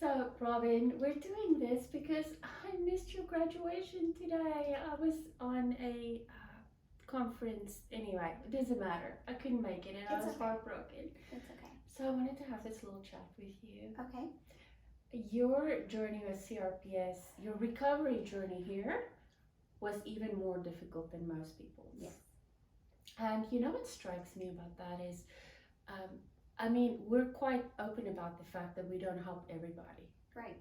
So, Robin, we're doing this because I missed your graduation today. I was on a conference. Anyway, it doesn't matter. I couldn't make it and I It's was okay. heartbroken. It's okay. So, I wanted to have this little chat with you. Okay. Your journey with CRPS, your recovery journey here was even more difficult than most people's. Yes. And you know what strikes me about that is, um, I mean, we're quite open about the fact that we don't help everybody. Right.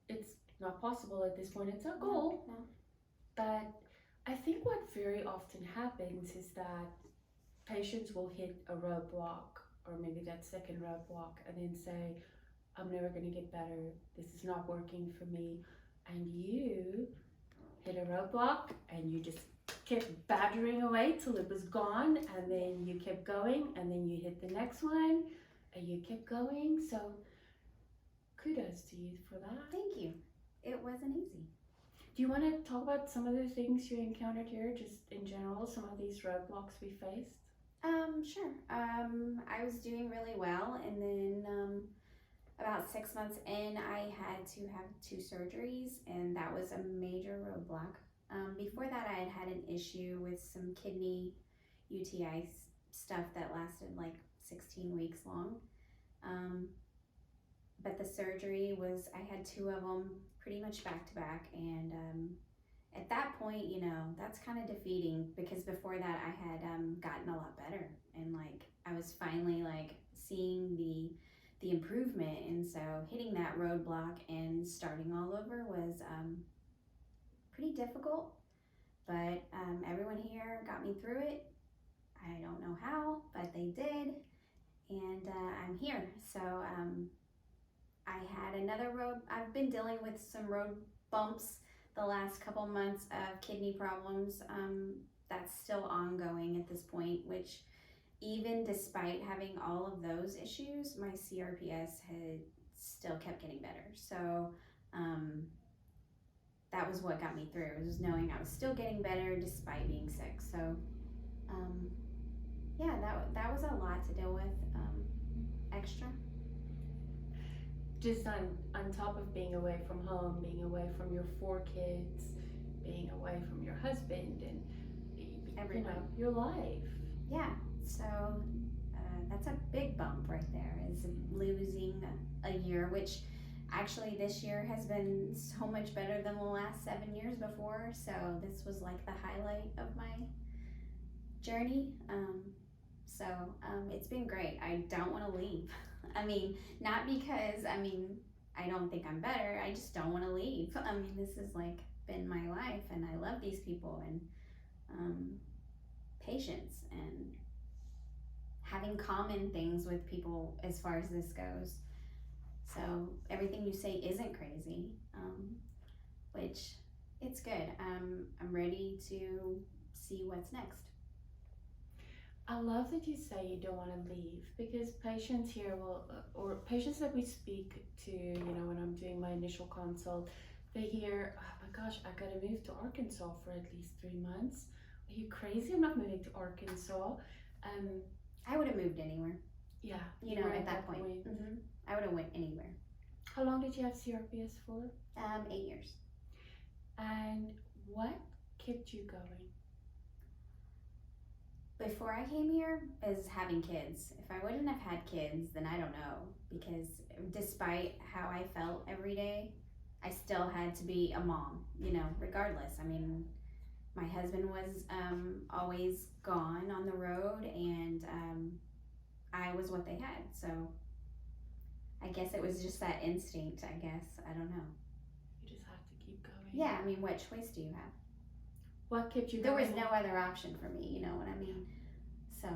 It's not possible at this point, it's our goal. No. But I think what very often happens is that patients will hit a roadblock or maybe that second roadblock and then say, I'm never going to get better. This is not working for me. And you hit a roadblock and you just kept battering away till it was gone, and then you kept going, and then you hit the next one and you kept going. So kudos to you for that. Thank you. It wasn't easy. Do you want to talk about some of the things you encountered here, just in general, some of these roadblocks we faced? Sure. I was doing really well, and then about 6 months in, I had to have 2 surgeries, and that was a major roadblock. Before that, I had had an issue with some kidney UTI stuff that lasted like 16 weeks long. But the surgery was, I had 2 of them pretty much back to back, and at that point, you know, that's kind of defeating, because before that I had gotten a lot better, and like I was finally like seeing the improvement, and so hitting that roadblock and starting all over was pretty difficult, but everyone here got me through it. I don't know how, but they did, and I'm here. So I had another I've been dealing with some road bumps the last couple months of kidney problems. That's still ongoing at this point, which even despite having all of those issues, my CRPS had still kept getting better. So that was what got me through, was knowing I was still getting better despite being sick. So yeah, that was a lot to deal with, extra. Just on top of being away from home, being away from your 4 kids, being away from your husband, and Everyone. you know, your life. Yeah, so that's a big bump right there, is losing a year, which actually this year has been so much better than the last 7 years before. So this was like the highlight of my journey. So it's been great. I don't want to leave. I mean, not because, I don't think I'm better. I just don't want to leave. This has like been my life, and I love these people, and patience, and having common things with people as far as this goes. So everything you say isn't crazy, which it's good. I'm ready to see what's next. I love that you say you don't want to leave, because patients here will, or patients that we speak to, you know, when I'm doing my initial consult, they hear, oh my gosh, I gotta move to Arkansas for at least 3 months. Are you crazy? I'm not moving to Arkansas. I would have moved anywhere. Yeah, You know, at that point. I would have went anywhere. How long did you have CRPS for? 8 years. And what kept you going? Before I came here is having kids. If I wouldn't have had kids, then I don't know, because despite how I felt every day, I still had to be a mom, you know, regardless. My husband was always gone on the road, and I was what they had. So I guess it was just that instinct, I guess. I don't know. You just have to keep going. Yeah, what choice do you have? What kept you There going? was no other option for me, you know what I mean? So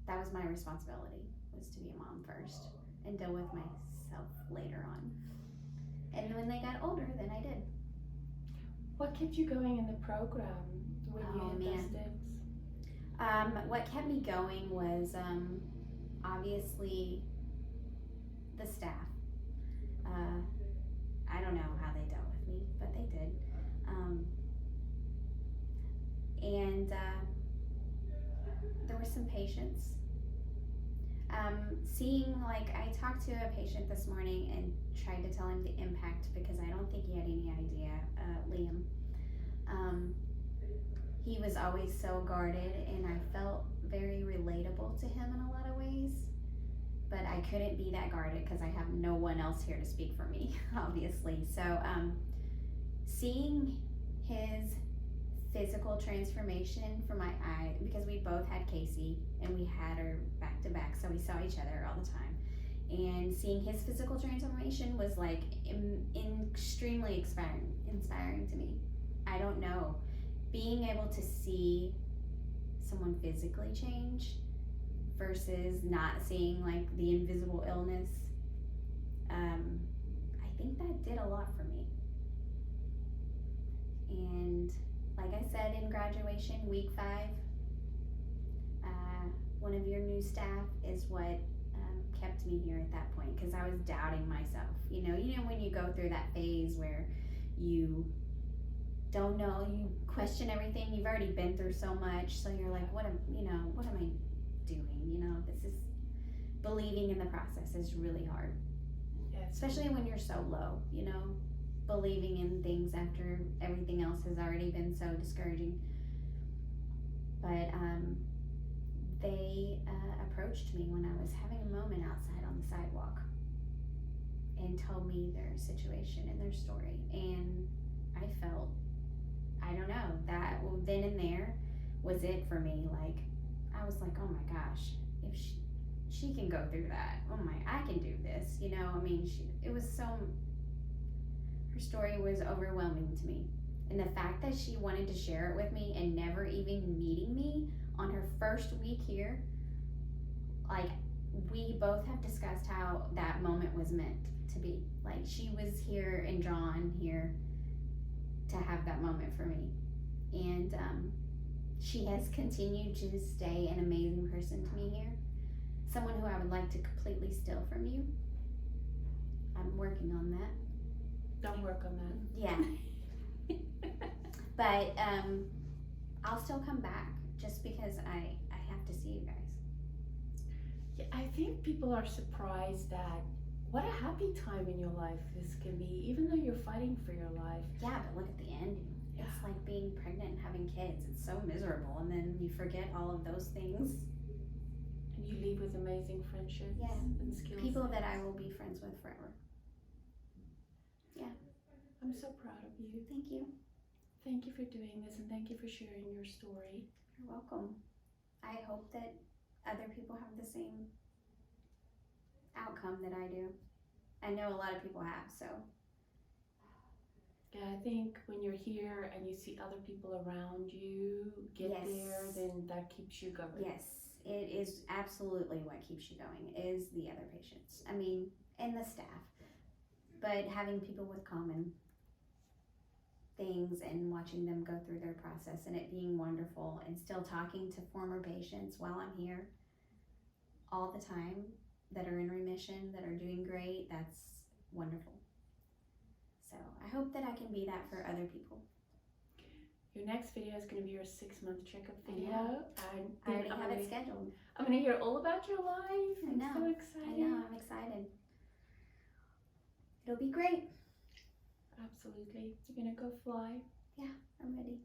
that was my responsibility, was to be a mom first and deal with myself later on. And when they got older, then I did. What kept you going in the program when you had those dips? What kept me going was obviously the staff. I don't know how they dealt with me, but they did. And there was some patience. Seeing, like, I talked to a patient this morning and tried to tell him the impact because I don't think he had any idea, Liam. He was always so guarded, and I felt very relatable to him in a lot of ways. But I couldn't be that guarded because I have no one else here to speak for me, obviously. So, seeing his physical transformation for my eye, because we both had Casey and we had her back to back, so we saw each other all the time. And seeing his physical transformation was like extremely inspiring to me. I don't know. Being able to see someone physically change versus not seeing like the invisible illness, I think that did a lot for me. And like I said in graduation, week 5, one of your new staff is what kept me here at that point, because I was doubting myself. You know when you go through that phase where you don't know, you question everything. You've already been through so much, so you're like, what am I doing? This is believing in the process is really hard, especially when you're so low. Believing in things after everything else has already been so discouraging. But they approached me when I was having a moment outside on the sidewalk and told me their situation and their story, and I felt, I don't know, that then and there was it for me. Like, I was like, oh my gosh, if she can go through that, I can do this. It was so, her story was overwhelming to me. And the fact that she wanted to share it with me and never even meeting me on her first week here, like, we both have discussed how that moment was meant to be. Like, she was here and drawn here to have that moment for me. And she has continued to stay an amazing person to me here. Someone who I would like to completely steal from you. I'm working on that. Don't work on that. Yeah. But I'll still come back just because I have to see you guys. Yeah, I think people are surprised that what a happy time in your life this can be, even though you're fighting for your life. Yeah, but look at the end. Yeah. It's like being pregnant and having kids. It's so miserable, and then you forget all of those things. And you leave with amazing friendships and skills. People that I will be friends with forever. Yeah. I'm so proud of you. Thank you. Thank you for doing this, and thank you for sharing your story. You're welcome. I hope that other people have the same outcome that I do. I know a lot of people have, so. Yeah, I think when you're here and you see other people around you get there, then that keeps you going. Yes, it is absolutely what keeps you going, is the other patients. And the staff. But having people with common things and watching them go through their process and it being wonderful, and still talking to former patients while I'm here all the time that are in remission, that are doing great, that's wonderful. So I hope that I can be that for other people. Your next video is going to be your 6-month checkup video. I already have it scheduled. I'm going to hear all about your life. I'm so excited. I know, I'm excited. It'll be great. Absolutely. You're going to go fly. Yeah, I'm ready.